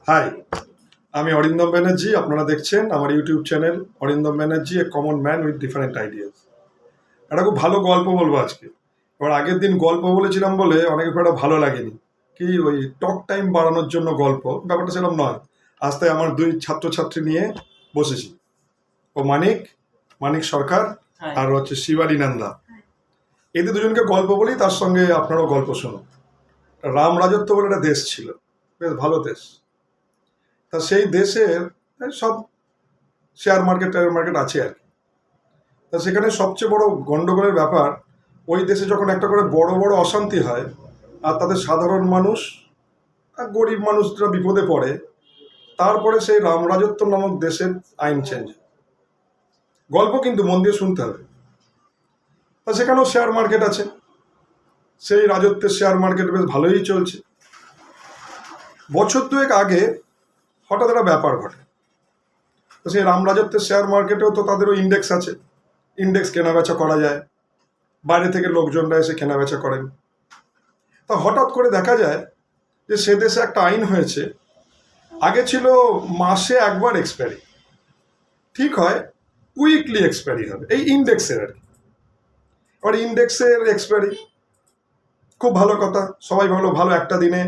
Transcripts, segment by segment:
High, আমি অরিন্দম ব্যানার্জি। আপনারা দেখছেন আমার YouTube channel Arindam Banerjee, a common man with different ideas. একটা খুব ভালো গল্প বলবো আজকে। এবার আগের দিন গল্প বলেছিলাম বলে অনেকে খুব একটা ভালো লাগেনি। কি ওই টক টাইম বাড়ানোর জন্য গল্প, ব্যাপারটা সেরকম নয়। আস্তে আমার দুই ছাত্রছাত্রী নিয়ে বসেছি। ও মানিক মানিক সরকার আর হচ্ছে শিবানী নন্দা। এদের দুজনকে গল্প বলি, তার সঙ্গে আপনারাও গল্প শুনুন। রাম রাজত্ব বলে একটা দেশ ছিল, বেশ ভালো দেশ। তা সেই দেশের সব শেয়ার মার্কেট আছে আর কি। তা সেখানে সবচেয়ে বড় গন্ডগোলের ব্যাপার, ওই দেশে যখন একটা করে বড় বড় অশান্তি হয় আর তাদের সাধারণ মানুষ আর গরিব মানুষরা বিপদে পড়ে, তারপরে সেই রামরাজত্ব নামক দেশের আইন চেঞ্জ। গল্প কিন্তু মন দিয়ে শুনতে হবে। তা সেখানেও শেয়ার মার্কেট আছে। সেই রাজত্বের শেয়ার মার্কেট বেশ ভালোই চলছে। বছর দুয়েক আগে হঠাৎ একটা ব্যাপার ঘটে। তো সেই রামরাজত্বের শেয়ার মার্কেটেও তো তাদেরও ইন্ডেক্স আছে, ইন্ডেক্স কেনাবেচা করা যায়, বাইরে থেকে লোকজনরা এসে কেনাবেচা করেন। তা হঠাৎ করে দেখা যায় যে সে দেশে একটা আইন হয়েছে। আগে ছিল মাসে একবার এক্সপায়ারি, ঠিক হয় উইকলি এক্সপায়ারি হবে এই ইন্ডেক্সের আর কি। এবার ইন্ডেক্সের এক্সপায়ারি খুব ভালো কথা, সবাই ভালো ভালো একটা দিনে,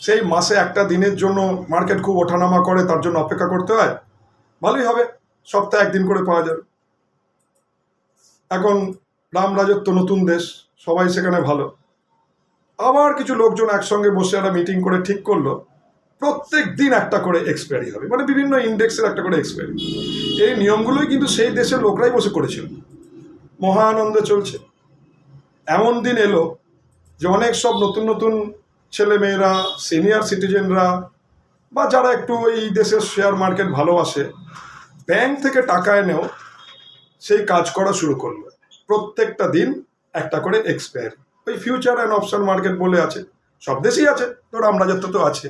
সেই মাসে একটা দিনের জন্য মার্কেট খুব ওঠানামা করে, তার জন্য অপেক্ষা করতে হয়, ভালোই হবে, সপ্তাহে একদিন করে পাওয়া যাবে। এখন রাম রাজত্ব, নতুন দেশ, সবাই সেখানে ভালো। আবার কিছু লোকজন একসঙ্গে বসে একটা মিটিং করে ঠিক করলো প্রত্যেক দিন একটা করে এক্সপায়ারি হবে, মানে বিভিন্ন ইন্ডেক্সের একটা করে এক্সপায়ারি। এই নিয়মগুলোই কিন্তু সেই দেশের লোকরাই বসে করেছিল, মহা আনন্দে চলছে। এমন দিন এলো যে অনেক সব নতুন নতুন ছেলেমেয়েরা, সিনিয়র সিটিজেনরা বা যারা একটু এই দেশের শেয়ার মার্কেট ভালোবাসে, ব্যাংক থেকে টাকা এনেও সেই কাজ করা শুরু করলো। প্রত্যেকটা দিন একটা করে এক্সপায়ারি। ওই ফিউচার অ্যান্ড অপশন মার্কেট বলে আছে, সব দেশেই আছে, তো রামরাজত্ব তো আছে।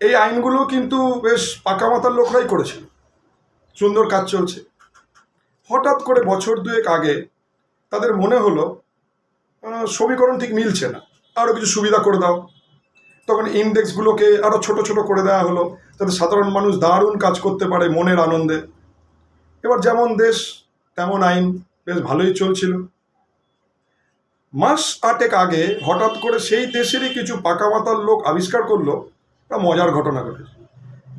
এই আইনগুলো কিন্তু বেশ পাকা মাথার লোকরাই করেছিল, সুন্দর কাজ চলছে। হঠাৎ করে বছর দুয়েক আগে তাদের মনে হলো সমীকরণ ঠিক মিলছে না, আরও কিছু সুবিধা করে দাও। তখন ইন্ডেক্সগুলোকে আরও ছোট ছোট করে দেওয়া হলো, যাতে সাধারণ মানুষ দারুণ কাজ করতে পারে মনের আনন্দে। এবার যেমন দেশ তেমন আইন, বেশ ভালোই চলছিল। মাস আটেক আগে হঠাৎ করে সেই দেশেরই কিছু পাকা মাথার লোক আবিষ্কার করলো একটা মজার ঘটনা ঘটেছে।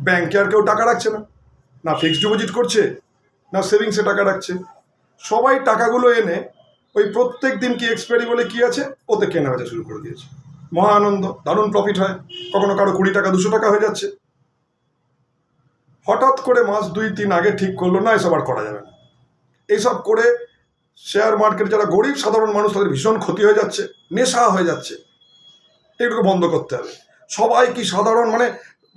ব্যাংকে আর কেউ টাকা রাখছে না, না ফিক্সড ডিপোজিট করছে, না সেভিংসে টাকা রাখছে। সবাই টাকাগুলো এনে ওই প্রত্যেক দিন কি এক্সপায়ারি বলে কি আছে ওতে কেনা বেচা শুরু করে দিয়েছে। মহা আনন্দ, দারুণ প্রফিট হয়, কখনো কারো 20 টাকা 200 টাকা হয়ে যাচ্ছে। হঠাৎ করে মাস 2-3 আগে ঠিক করলো না, এসব আর করা যাবে না। এইসব করে শেয়ার মার্কেটে যারা গরিব সাধারণ মানুষ, তাদের ভীষণ ক্ষতি হয়ে যাচ্ছে, নেশা হয়ে যাচ্ছে, এগুলোকে বন্ধ করতে হবে। সবাই কি সাধারণ মানে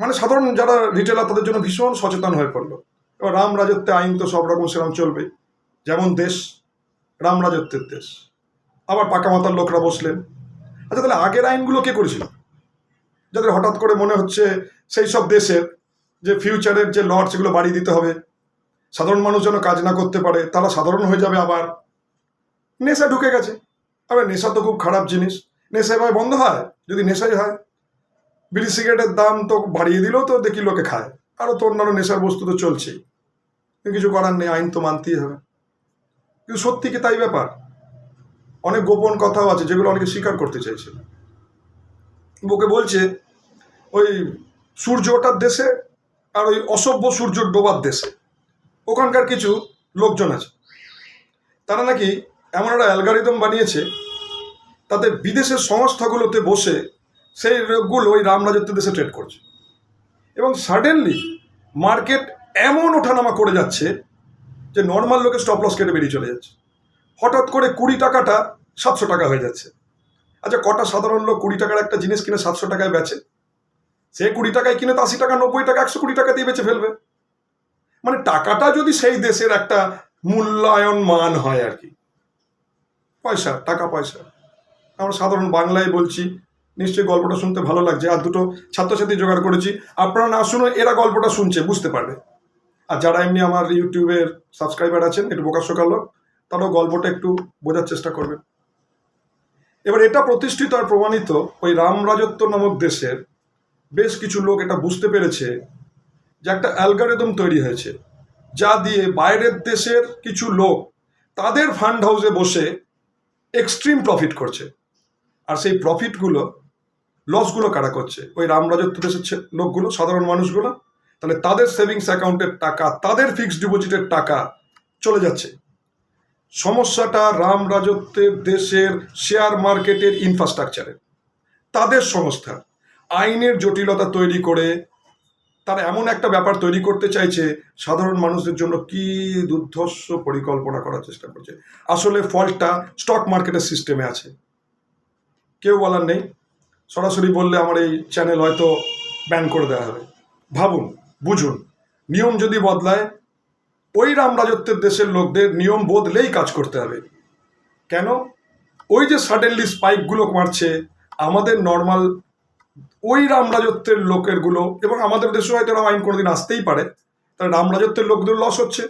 মানে সাধারণ যারা রিটেলার, তাদের জন্য ভীষণ সচেতন হয়ে পড়লো। এবার রাম রাজত্বে আইন তো সব রকম সেরকম চলবে, যেমন দেশ রাম রাজত্বের দেশ। আবার পাকা মাথার লোকরা বসলেন, আচ্ছা তাহলে আগের আইনগুলো কে করেছিল, যাদের হঠাৎ করে মনে হচ্ছে সেই সব দেশের যে ফিউচারের যে লট সেগুলো বাড়িয়ে দিতে হবে, সাধারণ মানুষ যেন কাজ না করতে পারে, তারা সাধারণ হয়ে যাবে। আবার নেশা ঢুকে গেছে। আবার নেশা তো খুব খারাপ জিনিস, নেশা এভাবে বন্ধ হয় যদি নেশাই হয়। বিড়ি সিগারেটের দাম তো বাড়িয়ে দিলেও তো দেখি লোকে খায়, আরও তো অন্যান্য নেশার বস্তু তো চলছেই। কিছু করার নেই, আইন তো মানতেই হবে। কিন্তু সত্যি কি তাই ব্যাপার? অনেক গোপন কথাও আছে যেগুলো অনেকে স্বীকার করতে চাইছে। ওকে বলছে ওই সূর্য ওঠার দেশে আর ওই অসভ্য সূর্য ডোবার দেশে ওখানকার কিছু লোকজন আছে, তারা নাকি এমন একটা অ্যালগরিদম বানিয়েছে, তাতে বিদেশের সংস্থাগুলোতে বসে সেই লোকগুলো ওই রামরাজত্ব দেশে ট্রেড করছে। এবং সাডেনলি মার্কেট এমন ওঠানামা করে যাচ্ছে যে নর্মাল লোকের স্টপ লস কেটে বেরিয়ে চলে যাচ্ছে। হঠাৎ করে 20 টাকাটা 700 টাকা হয়ে যাচ্ছে। আচ্ছা, কটা সাধারণ লোক 20 টাকার একটা জিনিস কিনে 700 টাকায় বেচে? সে 20 টাকায় কিনে তো 80 টাকা 90 টাকা 120 টাকা দিয়ে বেচে ফেলবে। মানে টাকাটা যদি সেই দেশের একটা মূল্যায়ন মান হয় আর কি, পয়সা, টাকা পয়সা। আমরা সাধারণ বাংলায় বলছি, নিশ্চয়ই গল্পটা শুনতে ভালো লাগছে। আর দুটো ছাত্রছাত্রী জোগাড় করেছি, আপনারা না শুনে এরা গল্পটা শুনছে, বুঝতে পারবে। আর যারা এমনি আমার ইউটিউবের সাবস্ক্রাইবার আছেন, একটু বোকাশোকা লোক, তারাও গল্পটা একটু বোঝার চেষ্টা করবেন। এবার এটা প্রতিষ্ঠিত আর প্রমাণিত ওই রাম রাজত্ব নামক দেশের বেশ কিছু লোক এটা বুঝতে পেরেছে যে একটা অ্যালগরিদম তৈরি হয়েছে, যা দিয়ে বাইরের দেশের কিছু লোক তাদের ফান্ড হাউসে বসে এক্সট্রিম প্রফিট করছে। আর সেই প্রফিটগুলো, লসগুলো কারা করছে? ওই রামরাজত্ব দেশের লোকগুলো, সাধারণ মানুষগুলো। তাহলে তাদের সেভিংস অ্যাকাউন্টের টাকা, তাদের ফিক্সড ডিপোজিটের টাকা চলে যাচ্ছে। সমস্যাটা রামরাজত্বের দেশের শেয়ার মার্কেটের ইনফ্রাস্ট্রাকচারে, তাদের সংস্থা আইনের জটিলতা তৈরি করে তারা এমন একটা ব্যাপার তৈরি করতে চাইছে, সাধারণ মানুষদের জন্য কি দুর্ধর্ষ পরিকল্পনা করার চেষ্টা করছে। আসলে ফল্টটা স্টক মার্কেটের সিস্টেমে আছে, কেউ বলার নেই। সরাসরি বললে আমার এই চ্যানেল হয়তো ব্যান করে দেওয়া হবে। ভাবুন, বুঝুন, নিয়ম যদি বদলায়, ওই রামরাজত্বের দেশের লোকদের নিয়ম বদলেই কাজ করতে হবে। কেন? ওই যে সাডেনলি স্পাইকগুলো মারছে আমাদের নর্মাল ওই রামরাজত্বের লোকেরগুলো, এবং আমাদের দেশে হয়তো এরকম আইন কোনোদিন আসতেই পারে, তাহলে রামরাজত্বের লোকদের লস হচ্ছে।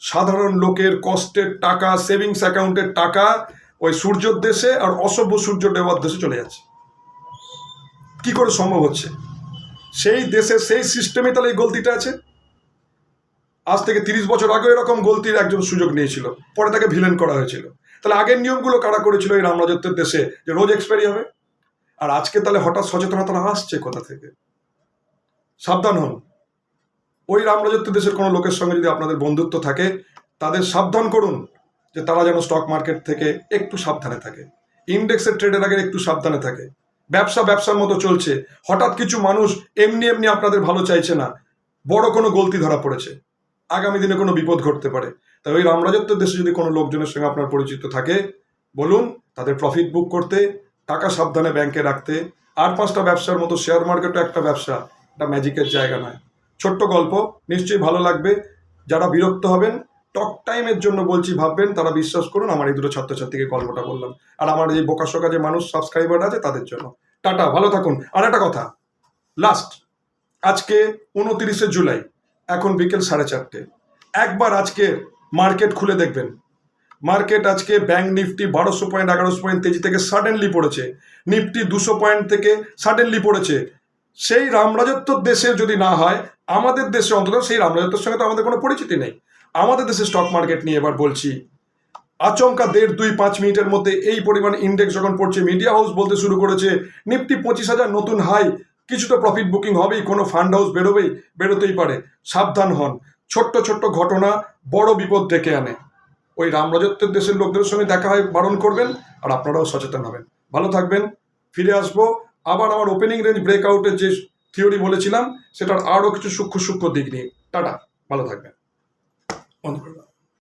সাধারণ লোকের কষ্টের টাকা, সেভিংস অ্যাকাউন্টের টাকা ওই সূর্যর দেশে আর অসভ্য সূর্য দেওয়ার দেশে চলে যাচ্ছে। কি করে সম্ভব হচ্ছে? সেই দেশে সেই সিস্টেমে তাহলে এই গলতিটা আছে। আজ থেকে 30 বছর আগে এরকম গলতির একজন সুযোগ নিয়েছিল, পরে তাকে ভিলেন করা হয়েছিল। তাহলে আগের নিয়মগুলো কারা করেছিল এই রামরাজত্বের দেশে, যে রোজ এক্সপায়ারি হবে? আর আজকে তাহলে হঠাৎ সচেতনতা আসছে কোথা থেকে? সাবধান হন। ওই রামরাজত্বের দেশের কোনো লোকের সঙ্গে যদি আপনাদের বন্ধুত্ব থাকে, তাদের সাবধান করুন যে তারা যেন স্টক মার্কেট থেকে একটু সাবধানে থাকে, ইন্ডেক্সের ট্রেডের আগে একটু সাবধানে থাকে। ব্যবসার মতো চলছে, হঠাৎ কিছু মানুষ এমনি এমনি আপনাদের ভালো চাইছে না, বড় কোনো গলতি ধরা পড়েছে, আগামী দিনে কোনো বিপদ ঘটতে পারে। তাই ওই রামরাজত্বের দেশে যদি কোনো লোকজনের সঙ্গে আপনার পরিচিত থাকে, বলুন তাদের প্রফিট বুক করতে, টাকা সাবধানে ব্যাংকে রাখতে। আর 5টা ব্যবসার মতো শেয়ার মার্কেটও একটা ব্যবসা, এটা ম্যাজিকের জায়গা নয়। ছোট্ট গল্প, নিশ্চয়ই ভালো লাগবে। যারা বিরক্ত হবেন, টক টাইমের জন্য বলছি ভাববেন, তারা বিশ্বাস করুন আমার এই দুটো ছাত্রছাত্রীকে গল্পটা বললাম। আর আমার এই বোকাশোকা যে মানুষ সাবস্ক্রাইবার আছে তাদের জন্য টাটা, ভালো থাকুন। আর একটা কথা লাস্ট, আজকে 29শে জুলাই, এখন বিকেল 4:30। একবার আজকে মার্কেট খুলে দেখবেন। মার্কেট আজকে ব্যাংক নিফটি 1200 পয়েন্ট 1100 পয়েন্ট তেজি থেকে সাডেনলি পড়েছে, নিফটি 200 পয়েন্ট থেকে সাডেনলি পড়েছে। সেই রামরাজত্ব দেশে যদি না হয়, আমাদের দেশে অন্তত সেই রামরাজত্বের সঙ্গে তো আমাদের কোনো পরিচিতি নেই। আমাদের দেশে স্টক মার্কেট নিয়ে এবার বলছি, আচমকা 1.5-2-5 মিনিটের মধ্যে এই পরিমাণ ইন্ডেক্স যখন পড়ছে, মিডিয়া হাউস বলতে শুরু করেছে নিফটি 25,000 নতুন হাই, কিছু তো প্রফিট বুকিং হবেই, কোনো ফান্ড হাউস বেরোতেই পারে। সাবধান হন, ছোট্ট ছোট্ট ঘটনা বড় বিপদ ডেকে আনে। ওই রামরাজত্বের দেশের লোকদের সঙ্গে দেখা হয় বারণ করবেন, আর আপনারাও সচেতন হবেন। ভালো থাকবেন। ফিরে আসবো আবার আমার ওপেনিং রেঞ্জ ব্রেকআউটের যে থিওরি বলেছিলাম, সেটার আরও কিছু সূক্ষ্ম দিক নিয়ে। টাটা, ভালো থাকবেন। বন্ধ করুন।